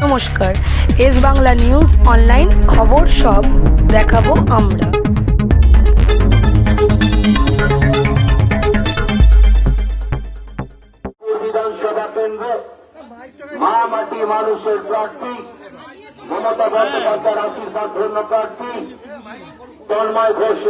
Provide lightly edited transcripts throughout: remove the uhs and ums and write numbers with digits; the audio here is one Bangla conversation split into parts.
নমস্কার, এস বাংলা নিউজ অনলাইন খবর সব দেখাবো আমরা। বিধানসভা কেন্দ্রে মা মাটি মানুষের প্রার্থী মমতা বন্দ্যোপাধ্যায়ের আশীর্বাদ ধন্য প্রার্থী তন্ময় ঘোষ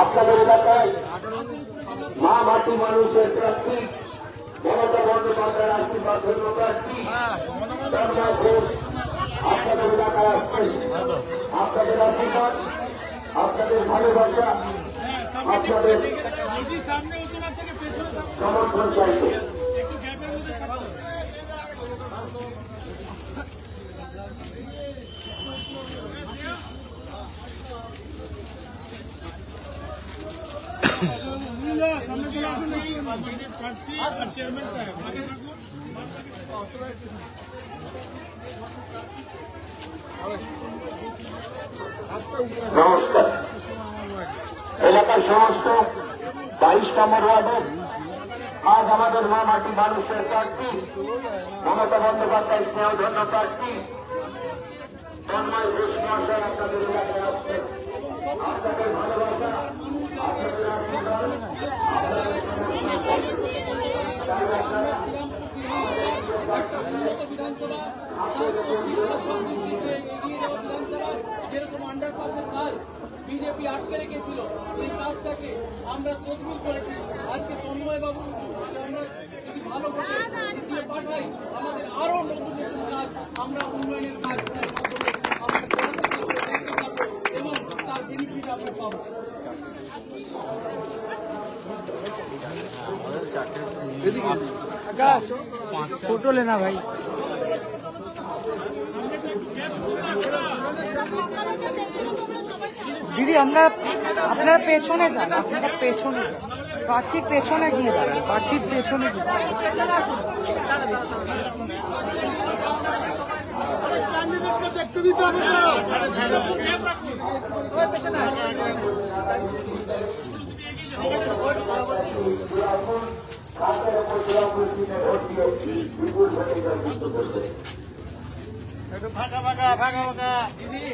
আপনাদের এলাকায় মা মাটি মানুষের প্রার্থী মমতা বন্দ্যোপাধ্যায়ের আশীর্বাদ ধন্য প্রার্থী তন্ময় ঘোষ আপনাদের এলাকায় আসছেন। আপনাদের আশীর্বাদ, আপনাদের ভালোবাসা, আপনাদের সমর্থন চাইছে। নমস্কার। এলাকার সমস্ত 22 নম্বর ওয়ার্ডের আজ আমাদের মা মাটি মানুষের প্রার্থী মমতা বন্দ্যোপাধ্যায় স্নেহধন্য প্রার্থী তন্ময় ঘোষ মহাশয় আপনাদের এলাকায় আসছেন। আপনাদের ভালোবাসা, আপনাদের আশীর্বাদ, বিধানসভা স্বাস্থ্য শিক্ষা সমৃদ্ধিতে এগিয়ে যাওয়া বিধানসভা যেরকম আন্ডারপাসের কাজ বিজেপি আটকে রেখেছিল সেই কাজটাকে আমরা তদবির করেছি। আজকে তন্ময় বাবু আমরা যদি ভালো করে দিয়ে পাঠাই আমাদের আরো নতুন নতুন কাজ আমরা উন্নয়নের কাজ আমরা করাতে পারবো, দেখতে পারবো এবং তার বেনিফিট আমরা পাবো। फोटो लेना भाई। দিদি আমরা আপনারা পেছনে যান, আপনারা পেছনে যান, প্রার্থীর পেছনে গিয়ে দাঁড়ান, প্রার্থীর পেছনে গিয়ে দেখতে দিতে হবে না।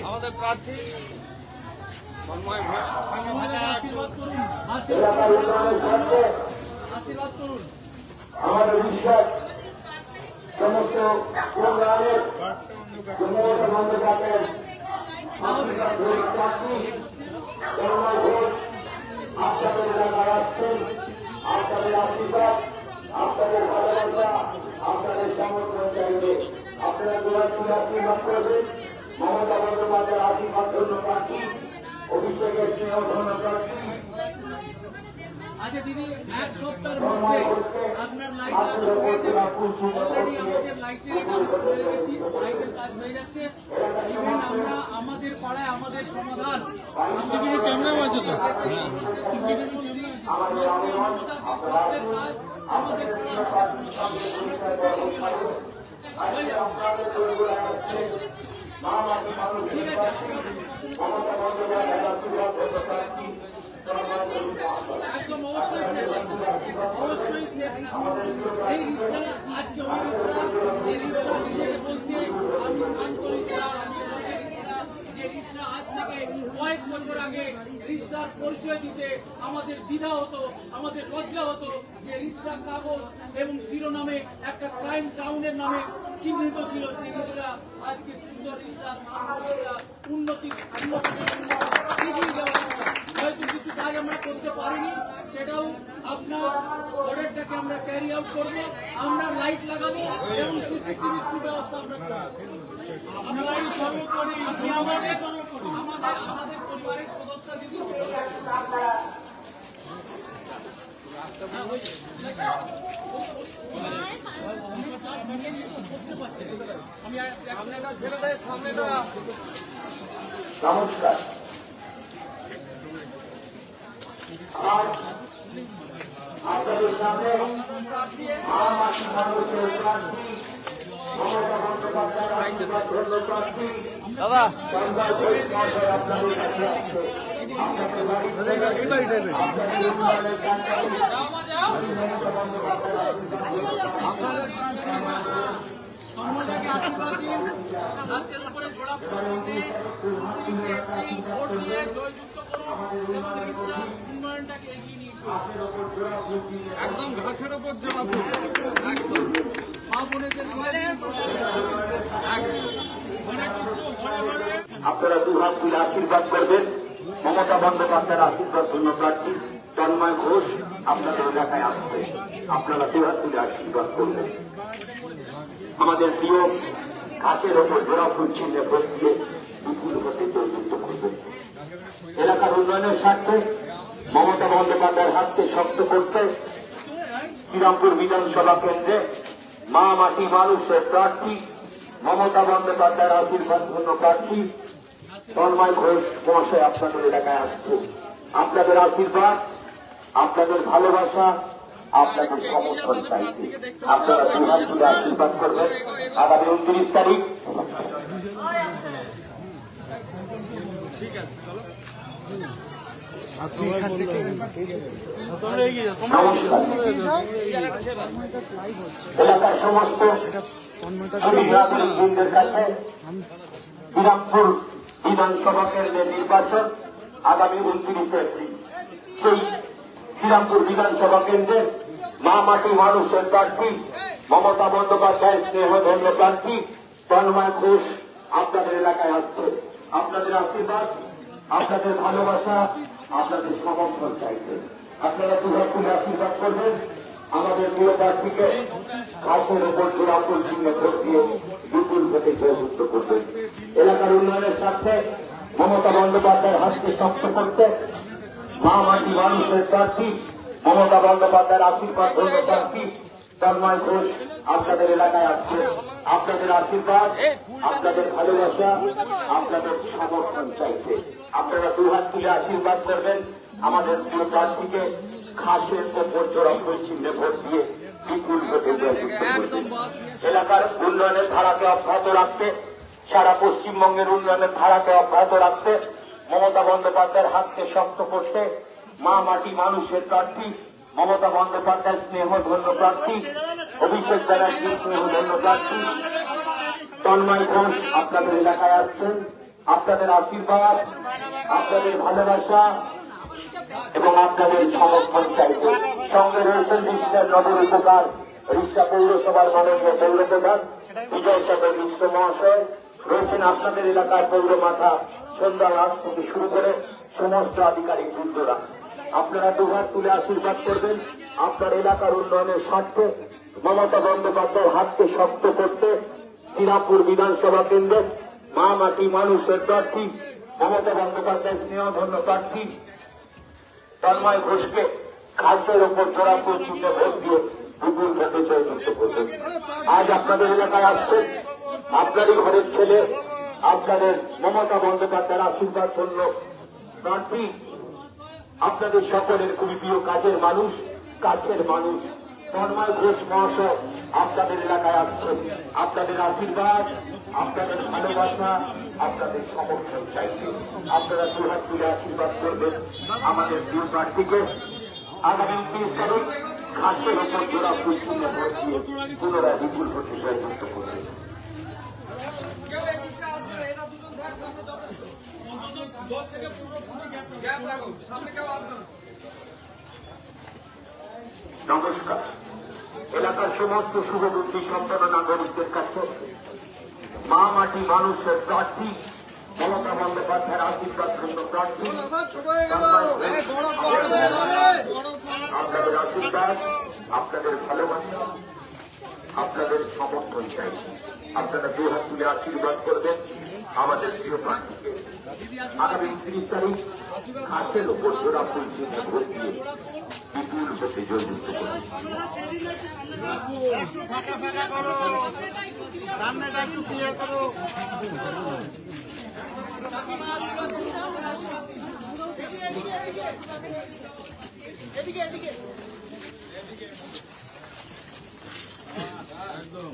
আমাদের প্রার্থী আশীর্বাদ করুন। আমাদের বিশ্বাস সমস্ত প্রোগ্রামের মমতা বন্দ্যোপাধ্যায়ের আপনাদের এলাকায় আসছেন। আপনাদের আশীর্বাদ, আপনাদের ভালোবাসা, আপনাদের সমর্থন চাইবে। আপনারা দুবার তুলে আশীর্বাদ করবেন। মমতা বন্দ্যোপাধ্যায়ের আশীর্বাদ ধন্য প্রার্থী অভিষেকের স্নেহ ধন্য প্রার্থী। আচ্ছা দিদি, এক সপ্তাহের মধ্যে আপনার লাইট লাগানো হয়ে যাবে। অলরেডি আমাদের লাইটের কাজ করে রেখেছি, লাইটের কাজ হয়ে যাচ্ছে। ইভেন আমরা আমাদের পাড়ায় আমাদের সমাধান সিসিটিভি ক্যামেরা আছে তো, সিসিটিভি ক্যামেরা সপ্তাহের কাজ আমাদের পাড়ায় আমাদের সমাধান ঠিক আছে। একদম অবশ্যই অবশ্যই সেই রিক্সা আজকে ওই রিক্সা যে রিক্সা নিজেকে বলছে আমি শান্ত রিক্সা, আমি রিক্সা, যে রিক্সা আজ থেকে কয়েক বছর আগে রিক্সার পরিচয় দিতে আমাদের দ্বিধা হতো, আমাদের লজ্জা হতো, যে রিক্সা কাগজ এবং শিরোনামে একটা ক্রাইম টাউনের নামে চিহ্নিত ছিল। সেই রিক্সা আজকে সুন্দর রিক্সা, শান্ত রিক্সা, উন্নতি হয়তো কিছু কাজ আমরা করতে পারিনি, সেটাও আপনার অর্ডারটাকে আমরা ক্যারি আউট করবো। আমরা লাইট লাগাবো এবং সিসিটিভির সুব্যবস্থা আমরা করবো। আমাদের পরিবারের সদস্য দিদি আমি আপনারা ছেলেদের সামনেটা নমস্কার। আপনাদের সামনে মা মাটি মানুষের প্রার্থী মমতা বন্দ্যোপাধ্যায়ের আশীর্বাদ ধন্য প্রার্থী দাদা তন্ময় ঘোষ মহাশয় আপনাদের কাছে আসছে। আপনাদের বাড়িতে উন্নয়নের কাজ করুন। কর্মটাকে আশীর্বাদ দিন, রাস্তার উপরে ঘোড়া চিহ্নে 29 এপ্রিল ভোট দিয়ে জয়যুক্ত করুন এবং রিকশা উন্নয়নটাকে এগিয়ে নিয়ে চলুন। একদম ঘাসের ওপর জোড়া ফুল একদম মা বোনেদের আপনারা দুহাত তুলে আশীর্বাদ করবেন। মমতা বন্দ্যোপাধ্যায়ের আশীর্বাদ ধন্য প্রার্থী তন্ময় ঘোষ আপনাদের এলাকায় আসবে। আপনারা দুহাত তুলে আশীর্বাদ করবেন। আমাদের প্রিয় ঘাসের ওপর জোড়া ফুল চিহ্নে ভোট দিয়ে বিপুল ভোটে জয়যুক্ত করবেন। এলাকার উন্নয়নের স্বার্থে মমতা বন্দ্যোপাধ্যায়ের হাতকে শক্ত করতে শ্রীরামপুর বিধানসভা কেন্দ্রে মা মাটি মানুষের প্রার্থী মমতা বন্দ্যোপাধ্যায়ের আশীর্বাদ ধন্য প্রার্থী তন্ময় ঘোষ মহাশয় আপনাদের এলাকায় আসছে। আপনাদের আশীর্বাদ, আপনাদের ভালোবাসা, আপনাদের সমর্থন চাইছে। আপনারা দুহাত তুলে আশীর্বাদ করবেন। আগামী 29 তারিখ আপনি এখান থেকে এলাকার সমস্ত সুবিধাভোগীদের কাছে শ্রীরামপুর বিধানসভা কেন্দ্রের নির্বাচন আগামী 29 এপ্রিল। সেই শ্রীরামপুর বিধানসভা কেন্দ্রের মা মাটি মানুষের প্রার্থী মমতা বন্দ্যোপাধ্যায়ের স্নেহধন্য প্রার্থী তন্ময় ঘোষ আপনাদের এলাকায় আসছে। আপনাদের আশীর্বাদ, আপনাদের ভালোবাসা, আপনাদের সমর্থন চাইছে। আপনারা দুহাত তুলে আশীর্বাদ করবেন। আমাদের প্রিয় প্রার্থীকে ঘাসের ওপর জোড়া ফুল চিহ্নে ভোট দিয়ে বিপুল ভোটে জয়যুক্ত করবেন। এলাকার উন্নয়নের স্বার্থে মমতা বন্দ্যোপাধ্যায়ের হাতকে শক্ত করতে মা মাটি মানুষের প্রার্থী মমতা বন্দ্যোপাধ্যায়ের আশীর্বাদ ধন্য প্রার্থী তন্ময় ঘোষ আপনাদের এলাকায় আসছে। আপনাদের আশীর্বাদ, আপনাদের ভালোবাসা, আপনাদের সমর্থন চাইছে। আপনারা দুহাত তুলে আশীর্বাদ করবেন। আমাদের প্রিয় প্রার্থীকে ঘাসের ওপর জোড়া ফুল চিহ্নে ভোট দিয়ে বিপুল ভোটে জয়যুক্ত করবেন। এলাকার উন্নয়নের ধারাকে অব্যাহত রাখতে, সারা পশ্চিমবঙ্গের উন্নয়নের ধারাকে অব্যাহত রাখতে, মমতা বন্দ্যোপাধ্যায়ের হাতকে শক্ত করতে মা মাটি মানুষের প্রার্থী মমতা বন্দ্যোপাধ্যায়ের স্নেহধন্য প্রার্থী অভিষেক ব্যানার্জির স্নেহধন্য প্রার্থী তন্ময় ঘোষ আপনাদের এলাকায় আসছেন। আপনাদের আশীর্বাদ, আপনাদের ভালোবাসা এবং আপনাদের সমর্থন চাইছে। সঙ্গে রয়েছেন রিষ্টার নগর উপকার রিষ্টা পৌরসভার মাননীয় পৌরপ্রধান বিজয় সাগর মিশ্র মহাশয়, রয়েছেন আপনাদের এলাকার পৌরমাথা সন্ধ্যা রাত থেকে শুরু করে সমস্ত আধিকারিক বৃন্দরা। আপনারা দুহাত তুলে আশীর্বাদ করবেন। আপনার এলাকার উন্নয়নের স্বার্থে মমতা বন্দ্যোপাধ্যায়ের হাতকে শক্ত করতে শ্রীরামপুর বিধানসভা কেন্দ্রের মা মাটি মানুষের প্রার্থী মমতা বন্দ্যোপাধ্যায়ের স্নেহধন্য প্রার্থী তন্ময় ঘোষকে ঘাসের ওপর জোড়া ফুল চিহ্নে ভোট দিয়ে বিপুল ভোটে জয়যুক্ত করবেন। আজ আপনাদের এলাকায় আসছেন আপনারই ঘরের ছেলে, আপনাদের মমতা বন্দ্যোপাধ্যায়ের আশীর্বাদ ধন্য প্রার্থী, আপনাদের সকলের খুবই প্রিয় কাজের মানুষ তন্ময় ঘোষ মহাশয় আপনাদের এলাকায় আসছেন। আপনাদের আশীর্বাদ, আপনাদের ভালোবাসা, আপনাদের সমর্থন চাইছে। আপনারা দুহাত তুলে আশীর্বাদ করবেন আমাদের প্রিয় প্রার্থীকে আগামী 30 তারিখ ঘাসের ওপর জোড়া ফুল চিহ্নে ভোট দিয়ে পুনরায় বিপুল ভোটে জয়যুক্ত করবেন। নমস্কার। এলাকার সমস্ত শুভবুদ্ধি সম্পন্ন নাগরিকদের কাছে মা মাটি মানুষের প্রার্থী মমতা বন্দ্যোপাধ্যায়ের আশীর্বাদ ধন্য প্রার্থী আপনাদের আশীর্বাদ, আপনাদের ভালোবাসা, আপনাদের সমর্থন চাই। আপনারা দুহাত তুলে আশীর্বাদ করবেন আমাদের প্রিয় প্রার্থীকে আগামী 30 তারিখ ঘাসের ওপর জোড়া ফুল চিহ্নে ভোট দিয়ে বিপুল ভোটে জয়যুক্ত করবেন। একদম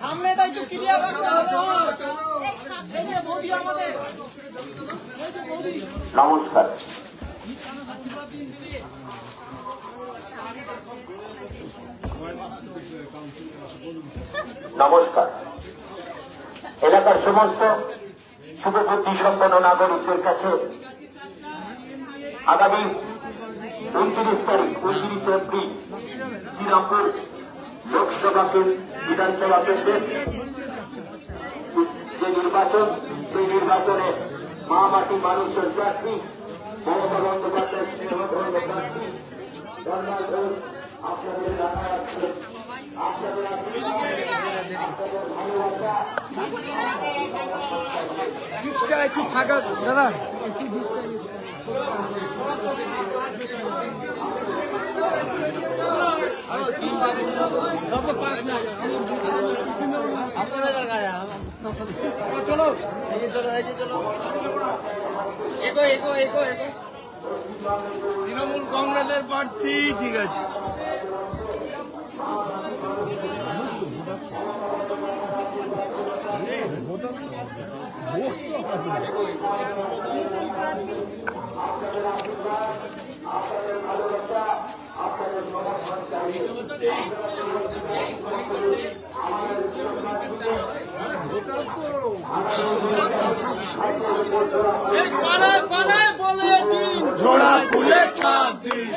সামনেটা একটু ক্লিয়ার রাখতে হবে। এই যে মোদি আমাদের নমস্কার। নমস্কার। এলাকার সমস্ত শুভবুদ্ধি সম্পন্ন নাগরিকদের কাছে আগামী 29 তারিখ 29 এপ্রিল শ্রীরামপুর লোকসভা বিধানসভা কেন্দ্রের যে নির্বাচন, সেই নির্বাচনে মা মাটি মানুষের প্রার্থী মমতা বন্দ্যোপাধ্যায় স্নেহধন্য প্রার্থী ধর্মাল ঘোষ আপনাদের এলাকায় আসছেন। আপনাদের ভালোবাসা একটু ফাঁকা দাদা, তৃণমূল কংগ্রেসের প্রার্থী, ঠিক আছে। জোড়া ফুলে ছাপ দিন,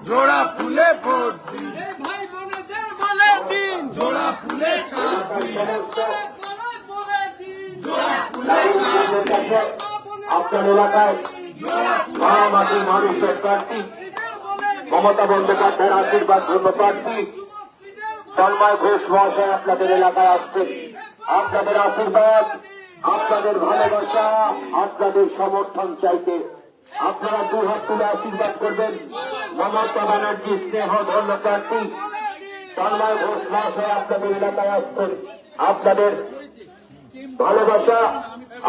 জোড়া ফুলে ভোট দিন, ভাই বোনেদের বলে দিন, জোড়া ফুলে ছাপ দিন, জোড়া ফুলে ছাপ দিন, আপনার এলাকায় মা মাটির মানুষের প্রার্থী মমতা বন্দ্যোপাধ্যায়ের আশীর্বাদ ধন্য প্রার্থী তন্ময় ঘোষ মহাশয় আপনাদের এলাকায় আসছেন। আপনাদের আশীর্বাদ, আপনাদের ভালোবাসা, আপনাদের সমর্থন চাইতে আপনারা দু হাত তুলে আশীর্বাদ করবেন। মমতা ব্যানার্জি স্নেহ ধন্য প্রার্থী তন্ময় ঘোষ মহাশয় আপনাদের এলাকায় আসছেন। আপনাদের ভালোবাসা,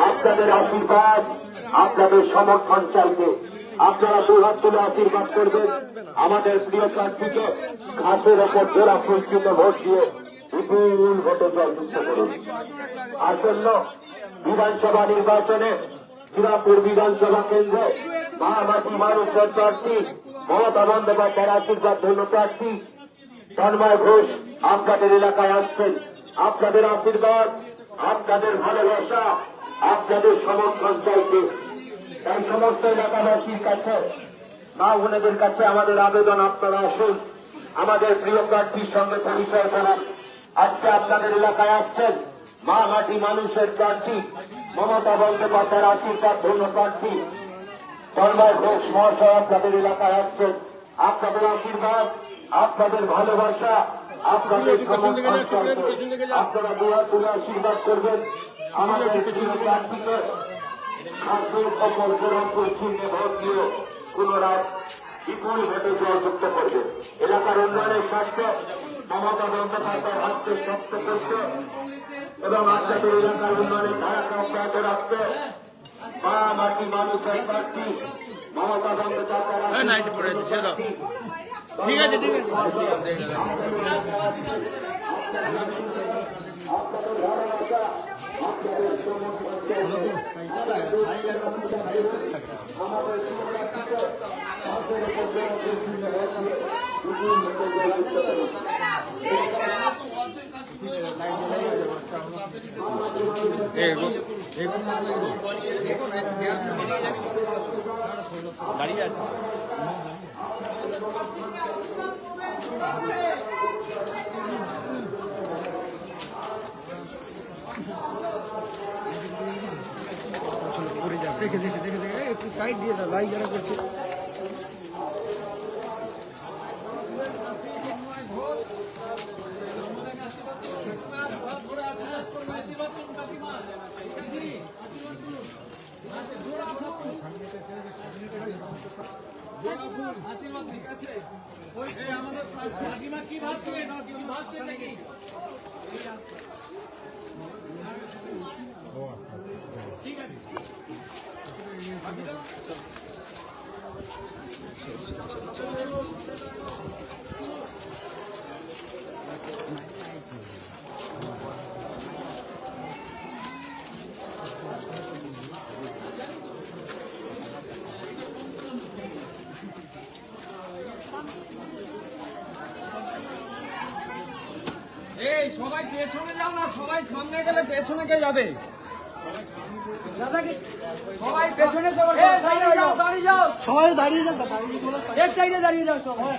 আপনাদের আশীর্বাদ, আপনাদের সমর্থন চাইতে আপনারা দু হাত তুলে আশীর্বাদ করবেন। আমাদের প্রিয় প্রার্থীকে ঘাসের ওপর জোড়া ফুলকিত ভোট দিয়ে বিপুল ভোটে জয়যুক্ত করুন। আসন্ন বিধানসভা নির্বাচনে শ্রীরামপুর বিধানসভা কেন্দ্রে মা মাটি মানুষের প্রার্থী মমতা বন্দ্যোপাধ্যায়ের আশীর্বাদ ধন্য প্রার্থী তন্ময় ঘোষ আপনাদের এলাকায় আসছেন। আপনাদের আশীর্বাদ, আপনাদের ভালোবাসা, আপনাদের সমর্থন চাইতে এই সমস্ত এলাকাবাসীর কাছে, মা বোনেদের কাছে আমাদের আবেদন, আপনারা আসুন, আমাদের প্রিয় প্রার্থীর সঙ্গে পরিচয় করান। আজকে আপনাদের এলাকায় আসছেন মা মাটি মানুষের প্রার্থী মমতা বন্দ্যোপাধ্যায়ের আশীর্বাদ ধন্য প্রার্থী তন্ময় ঘোষ মহাশয় আপনাদের এলাকায় আসছেন। আপনাদের আশীর্বাদ, আপনাদের ভালোবাসা, আপনাদের সমর্থন চাইতে আপনারা দু হাত তুলে আশীর্বাদ করবেন। আমাদের প্রিয় প্রার্থীকে ঘাসের ওপর জোড়া চিহ্নে ভোট দিয়ে পুনরায় বিপুল ভোটে জয়যুক্ত করবে। এলাকার উন্নয়নের স্বার্থে মমতা বন্দ্যোপাধ্যায়ের হাতকে শক্ত করতে এবং আপনাদের এলাকার উন্নয়নের ধারাকে অব্যাহত রাখতে মা মাটি মানুষের প্রার্থী মমতা বন্দ্যোপাধ্যায়ের ঠিক আছে, ঠিক আছে। দাঁড়িয়ে আছে। দেখে দেখে দেখে দেখে একটু সাইড দিয়ে দাও, লাইট যারা করছে। আশীর্বাদ ঠিক আছে। ওই আমাদের কাকিমা কি ভাবছে না কিছু ভাবছে নাকি? ঠিক আছে। এই সবাই পেছনে যাও না, সবাই সামনে গেলে পেছনে কে যাবে? সবাই পেছনে যাও, দাঁড়িয়ে যাও, দাঁড়িয়ে যাও, সবাই দাঁড়িয়ে যান, এক সাইডে দাঁড়িয়ে যাও সবাই।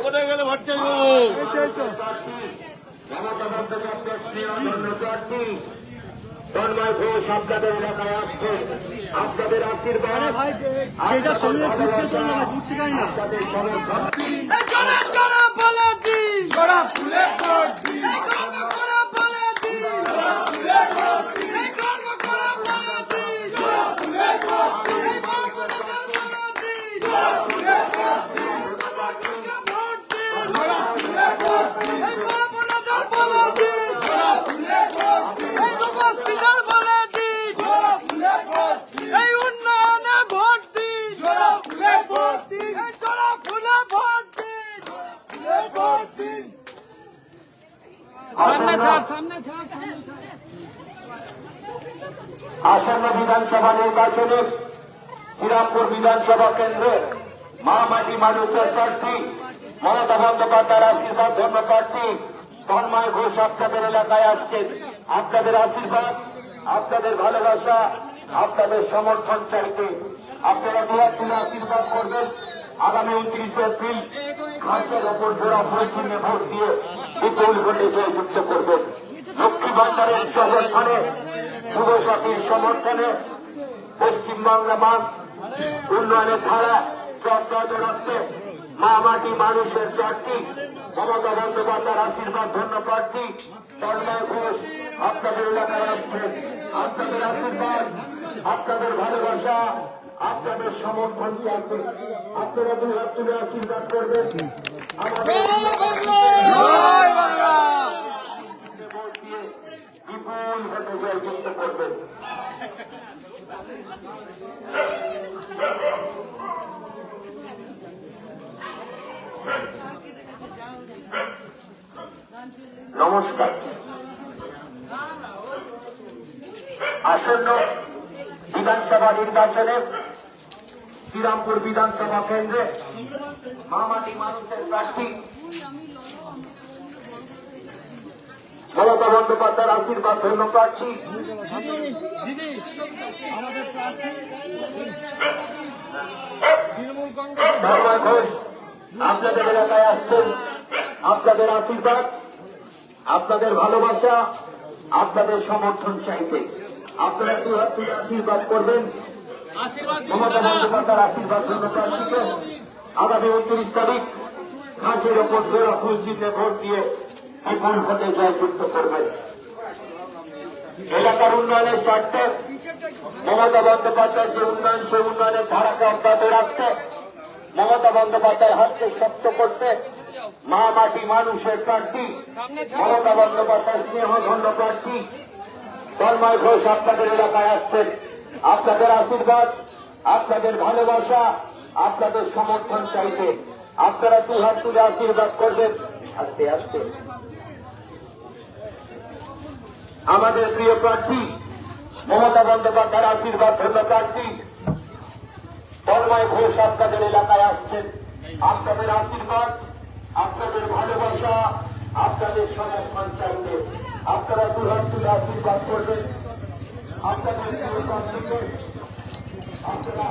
কোথায় গেলে ভোট চাইবো? মমতা বন্দ্যোপাধ্যায় স্নেহধন্য প্রার্থী তন্ময় ঘোষ আপনাদের এলাকায় আসছে। আপনাদের আশীর্বাদ আপনাদের সমর্থন ঝোড়া ফুলে ভোট দিন সামনে ছাড়, সামনে ছাড়, সামনে ছাড়। আসন্ন বিধানসভা নির্বাচনে শ্রীরামপুর বিধানসভা কেন্দ্রে মহামাটি মানুষের প্রার্থী মমতা বন্দ্যোপাধ্যায়ের আশীর্বাদ ধন্য প্রার্থী তন্ময় ঘোষ আপনাদের এলাকায় আসছেন। আপনাদের আশীর্বাদ, আপনাদের ভালোবাসা, আপনাদের সমর্থন চাইতে আপনারা দুহাত তুলে আশীর্বাদ করবেন। আগামী 29 এপ্রিল ঘাসের ওপর জোড়া ফুল চিহ্নে ভোট দিয়ে বিপুল ভোটে জয়যুক্ত করবেন। লক্ষ্মী ভান্ডারের সমর্থনে, যুব সাথীর সমর্থনে পশ্চিমবাংলা মান উন্নয়নের ধারা অব্যাহত রাখতে মা মাটি মানুষের প্রার্থী মমতা বন্দ্যোপাধ্যায়ের আশীর্বাদ ধন্য প্রার্থী তন্ময় ঘোষ আপনাদের এলাকায় আসছেন। আপনাদের আশীর্বাদ, আপনাদের ভালোবাসা, আপনাদের সমর্থন চাইতে আপনারা দুই হাত তুলে আশীর্বাদ করবেন। আমাদের ভোট দিয়ে বিপুল ভোটে জয়যুক্ত করবেন। নমস্কার। আসন্ন বিধানসভা নির্বাচনে শ্রীরামপুর বিধানসভা কেন্দ্রে মহামাটি মানুষের প্রার্থী মমতা বন্দ্যোপাধ্যায়ের আশীর্বাদ ধন্য প্রার্থী তন্ময় ঘোষ আপনাদের এলাকায় আসছেন। আপনাদের আশীর্বাদ, আপনাদের ভালোবাসা, আপনাদের সমর্থন চাইতে আপনারা দুই হাত তুলে আশীর্বাদ করবেন। মমতা বন্দ্যোপাধ্যায়ের আশীর্বাদ ধন্য প্রার্থীকে আগামী 29 তারিখ ঘাসের ওপর জোড়া ফুল চিহ্নে ভোট দিয়ে বিপুল ভোটে জয়যুক্ত করবেন। এলাকার উন্নয়নের স্বার্থে মমতা বন্দ্যোপাধ্যায়ের যে উন্নয়ন, সেই উন্নয়নের ধারাকে অব্যাহত রাখতে, মমতা বন্দ্যোপাধ্যায়ের হাতকে শক্ত করতে মা মাটি মানুষের প্রার্থী মমতা বন্দ্যোপাধ্যায়ের স্নেহধন্য প্রার্থী তন্ময় ঘোষ আপনাদের এলাকায় আসছেন। আপনাদের আশীর্বাদ, আপনাদের ভালোবাসা, আপনাদের সমর্থন চাইতে আপনারা দুই হাত তুলে আশীর্বাদ করবেন। আস্তে আস্তে আমাদের প্রিয় প্রার্থী মমতা বন্দ্যোপাধ্যায়ের আশীর্বাদ ধন্য প্রার্থী তন্ময় ঘোষ আপনাদের এলাকায় আসছেন। আপনাদের আশীর্বাদ, আপনাদের ভালোবাসা, আপনাদের সমর্থন চাইতে আপনারা দুই হাত তুলে আশীর্বাদ করবেন। আপনাদের প্রিয় প্রার্থীকে আপনারা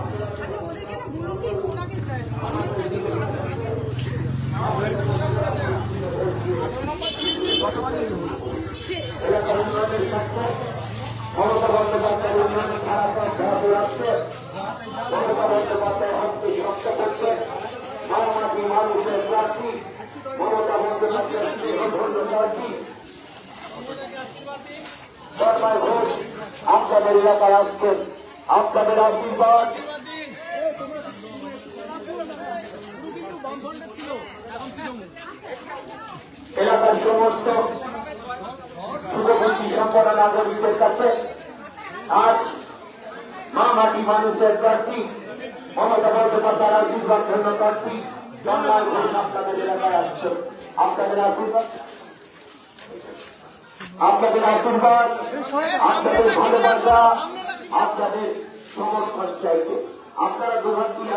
আচ্ছা ওদেরকে না বলুন কি ওনাকে আগে তন্ময় ঘোষ আপনাদের এলাকায় আসছেন, আপনাদের আশীর্বাদ এলাকার সমস্ত শুভবতী সম্পন্ন নাগরিকদের কাছে আজ মা মাটি মানুষের প্রার্থী মমতা বন্দ্যোপাধ্যায়ের আশীর্বাদ ধন্য প্রার্থী তন্ময় ঘোষ আপনাদের এলাকায় আসছেন। আপনাদের আশীর্বাদ, আপনাদের আশীর্বাদ, আপনাদের ভালোবাসা, আপনাদের সমর্থন চাইতে আপনারা দুহাত তুলে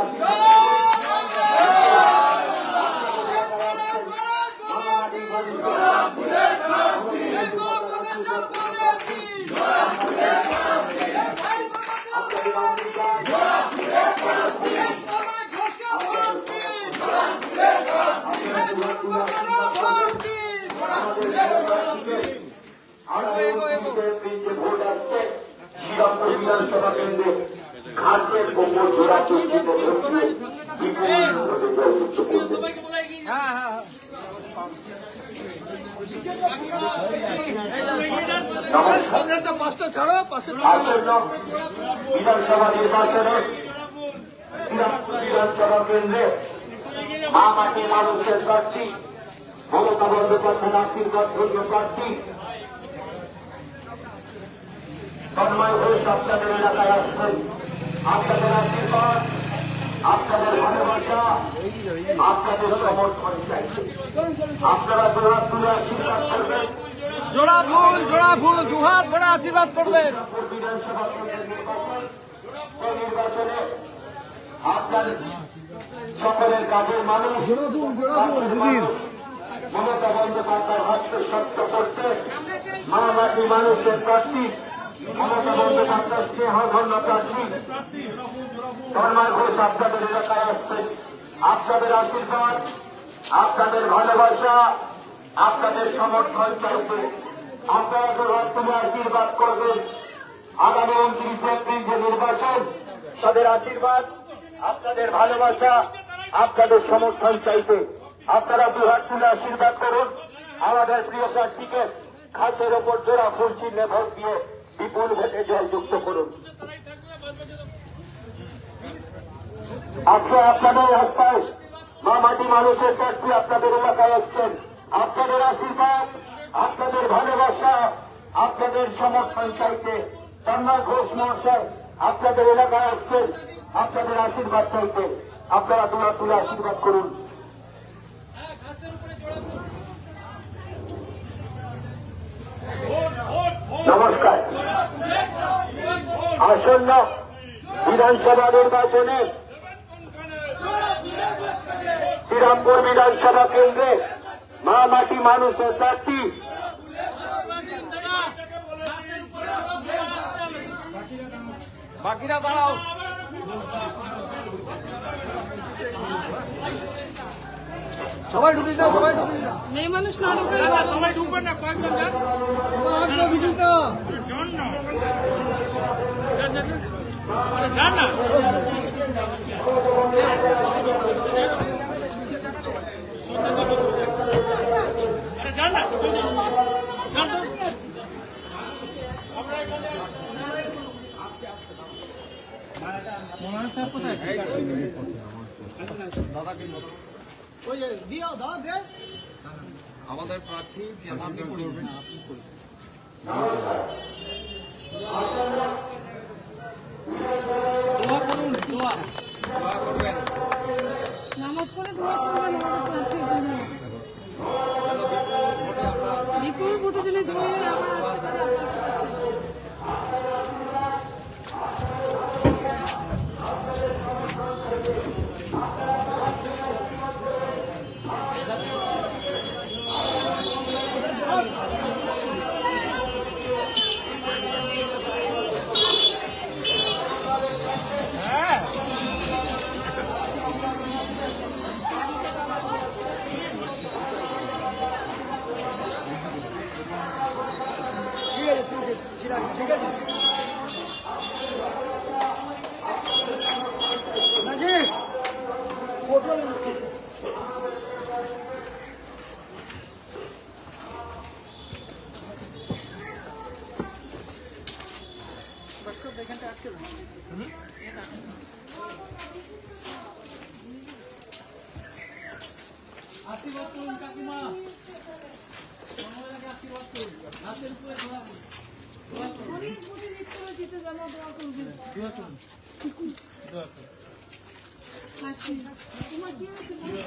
ভোট আসছে শ্রীরামপুর বিধানসভা কেন্দ্রে ঘাসের কোমর জোড়া চুক্তিতে সবাইকে বলে এগিয়ে আসন্ন বিধানসভা নির্বাচনে শ্রীরামপুর বিধানসভা কেন্দ্রে মা মাটি মানুষের প্রার্থী মমতা বন্দ্যোপাধ্যায়ের আশীর্বাদ ধন্য প্রার্থী তন্ময় ঘোষ আপনাদের এলাকায় আসছেন। আপনাদের আশীর্বাদ, আপনাদের ভালোবাসা, আপনাদের সমর্থন চাই। আপনারা দুহাত তুলে আশীর্বাদ করবেন। জোড়া ফুল দুহাত ভরে আশীর্বাদ করবেন। বিধানসভা কেন্দ্রের নির্বাচন, সেই নির্বাচনে আপনার সকলের কাজের মানুষ মমতা বন্দ্যোপাধ্যায় হস্তশক্ত করতে মা মাটি মানুষের প্রার্থী মমতা বন্দ্যোপাধ্যায় স্নেহ ধন্য প্রার্থী তন্ময় ঘোষ আপনাদের এলাকায় আসছেন। আপনাদের আশীর্বাদ, আপনাদের ভালোবাসা, আপনাদের সমর্থন চাইতে আপনারা দুহাত তুলে আশীর্বাদ করবেন। আগামী 29 এপ্রিল যে নির্বাচন, তাদের আশীর্বাদ, আপনাদের ভালোবাসা, আপনাদের সমর্থন চাইতে আপনারা দুহাত তুলে আশীর্বাদ করুন। আমাদের প্রিয় প্রার্থীকে খাতের ওপর জোড়া ফুল চিহ্নে ভোট দিয়ে বিপুল ভোটে জয়যুক্ত করুন। আজকে আপনাদের রাস্তায় মা মাটি মানুষের প্রার্থী আপনাদের এলাকায় আসছেন। আপনাদের আশীর্বাদ, আপনাদের ভালোবাসা, আপনাদের সমর্থন চাইতে তন্ময় ঘোষ মহাশয় আপনাদের এলাকায় আসছেন। আপনাদের আশীর্বাদ চাইতে আপনারা দুহাত তুলে আশীর্বাদ করুন। নমস্কার। আসন্ন বিধানসভা নির্বাচনে শ্রীরামপুর বিধানসভা কেন্দ্রে মা মাটি মানুষের প্রার্থী বাকিরা দাঁড়াও। সবাই ঢুকিস না, সবাই ঢুকিস না, মেয়ে মানুষ না ঢুকে সবাই ঢুকবেন না, কয়েকজন যান। সবাই ঢুকিস না। যান না। আরে যান না, যান তো। মনোহর সাহেব কোথায়? আমাদের প্রার্থী যে আপনি করবেন দোয়া করুন, দোয়া করবেন। নামাজ পড়ে দোয়া করবেন আমাদের প্রার্থীর জন্য। বিপুল ভোটের জন্য জয় হয়ে আবার আসতে পারে আপনার কাছে। ঠিক আছে। আশীর্বাদ করুন কাকিমা, তন্ময়দাকে আশীর্বাদ করুন, হাতের উপরে ধরা করুন। অনেক কোটি নৃত্য জিতে যেন দোয়া করবেন। কাশি, তোমার কি হয়েছে বলো?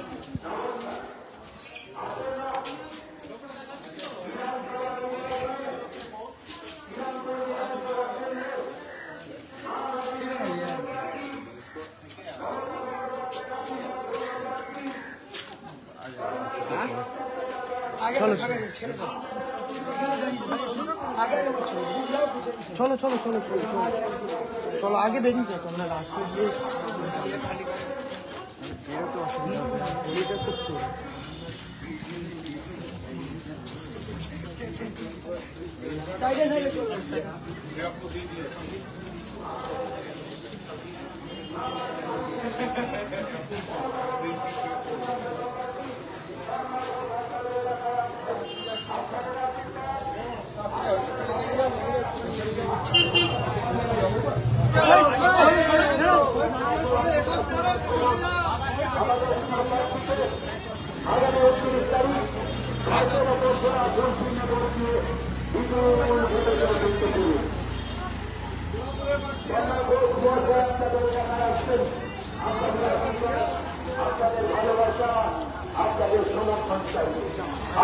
চলো চলো চলো চলো চলো চলো আগে বেরিয়ে যাও তোমরা রাস্তায় গিয়ে বেরোতে অসুবিধা হবে না, বেরিয়ে খুব চলো।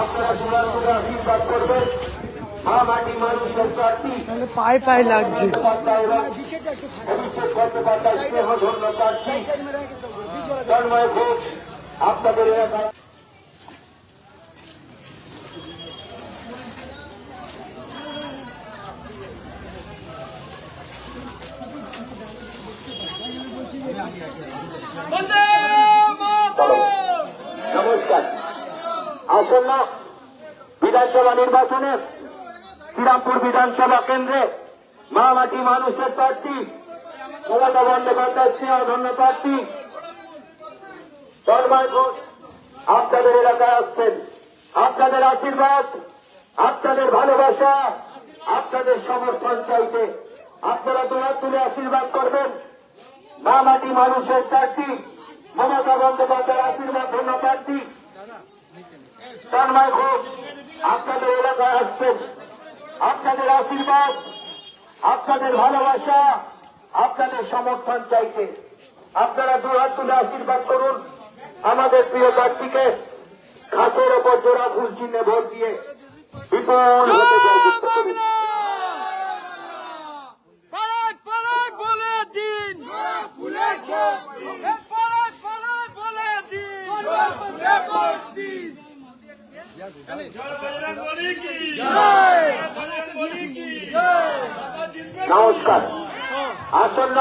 আপনারা দুবার করে আশীর্বাদ করবেন। মা মাটি মানুষের প্রার্থী তাহলে পায়ে পায়ে লাগছে। অভিষেক বন্দ্যোপাধ্যায় স্নেহ ধন্য প্রার্থী তন্ময় ঘোষ আপনাদের এলাকায় নমস্কার। আসন্ন বিধানসভা নির্বাচনে শ্রীরামপুর বিধানসভা কেন্দ্রে মা মাটি মানুষের প্রার্থী মমতা বন্দ্যোপাধ্যায় স্নেহ ধন্য প্রার্থী তন্ময় ঘোষ আপনাদের এলাকায় আসছেন। আপনাদের আশীর্বাদ, আপনাদের ভালোবাসা, আপনাদের সমর্থন চাইতে আপনারা দোয়া তুলে আশীর্বাদ করবেন। মা মাটি মানুষের প্রার্থী মমতা বন্দ্যোপাধ্যায়ের আশীর্বাদ ধন্য প্রার্থী তন্ময় ঘোষ আপনাদের এলাকায় আসছেন। আপনাদের আশীর্বাদ, আপনাদের ভালোবাসা, আপনাদের সমর্থন চাইতে আপনারা দুহাত তুলে আশীর্বাদ করুন আমাদের প্রিয় প্রার্থীকে। ঘাসের ওপর জোড়া ফুল চিহ্নে ভোট দিয়ে বিপুল ভোটে জয়যুক্ত করুন। নমস্কার। আসন্ন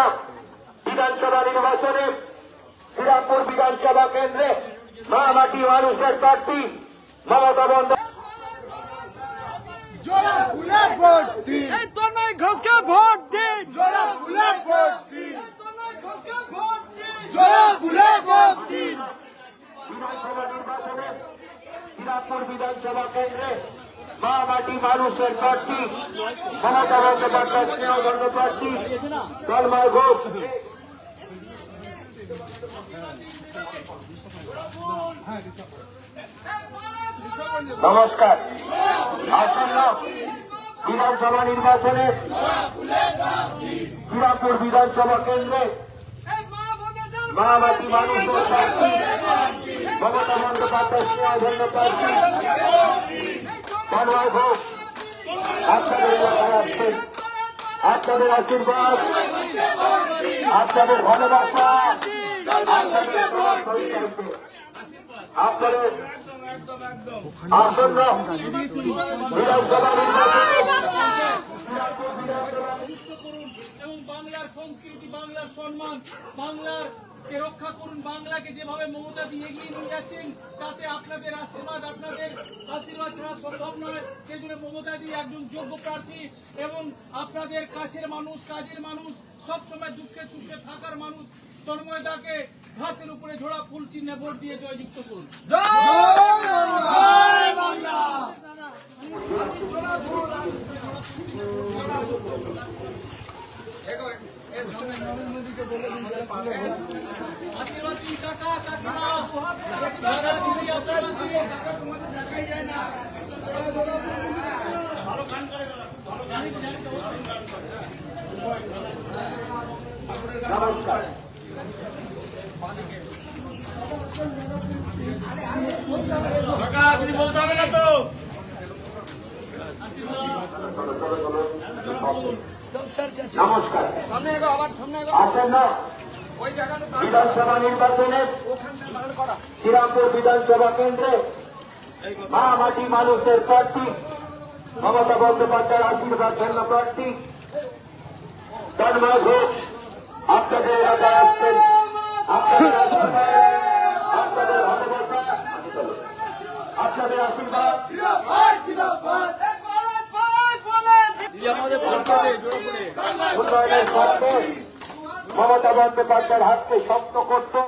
বিধানসভা নির্বাচনে শ্রীরামপুর বিধানসভা কেন্দ্রে মা মাটি মানুষের প্রার্থী মমতা বন্দ্যোপাধ্যায় তন্ময় ঘোষকে ভোট দিন, বিধানসভা নির্বাচনে শ্রীরামপুর বিধানসভা কেন্দ্রে মা মাটি মানুষের প্রার্থী মমতা বন্দ্যোপাধ্যায় স্নেহ ধন্য প্রার্থী তন্ময় ঘোষ নমস্কার। আসন্ন বিধানসভা নির্বাচনে শ্রীরামপুর বিধানসভা কেন্দ্রে মা মাটি মানুষের প্রার্থী মমতা বন্দ্যোপাধ্যায় স্নেহ ধন্য প্রার্থী তন্ময় ঘোষ আপনাদের এলাকায় আসছেন। আপনাদের আশীর্বাদ, আপনাদের ভালোবাসা, আপনাদের আপনাদের আসন্ন বিধানসভা নির্বাচনে এবং বাংলার সংস্কৃতি, বাংলার সম্মান, বাংলার কে রক্ষা করুন। বাংলাকে যেভাবে মমতা দিয়ে এগিয়ে নিয়ে যাচ্ছেন তাতে আপনাদের আশীর্বাদ, আপনাদের আশীর্বাদ ছাড়া সম্ভব নয়। সেই জন্য মমতা দিয়ে একজন যোগ্য প্রার্থী এবং আপনাদের কাছের মানুষ, কাজের মানুষ, সবসময় দুঃখে সুখে থাকার মানুষ তন্ময়দাকে ঘাসের উপরে ঝোড়া ফুল চিহ্নে ভোট দিয়ে জয়যুক্ত করুন। আশীর্বাদ দিন কাকা, কাকিমা, দাদা, দিদি, আসুন। নমস্কার। আপনি বলতে হবে না তো। নমস্কার। আসন্ন বিধানসভা নির্বাচনের শ্রীরামপুর বিধানসভা কেন্দ্রে মা মাটি মানুষের প্রার্থী মমতা বন্দ্যোপাধ্যায়ের আশীর্বাদ ধন্য প্রার্থী তন্ময় ঘোষ আপনাদের এলাকায় আসছেন। আপনাদের আশীর্বাদ, আপনাদের ভালোবাসা, আপনাদের আশীর্বাদ উন্নয়নের পথে মমতা বন্দ্যোপাধ্যায়ের হাতকে শক্ত করতে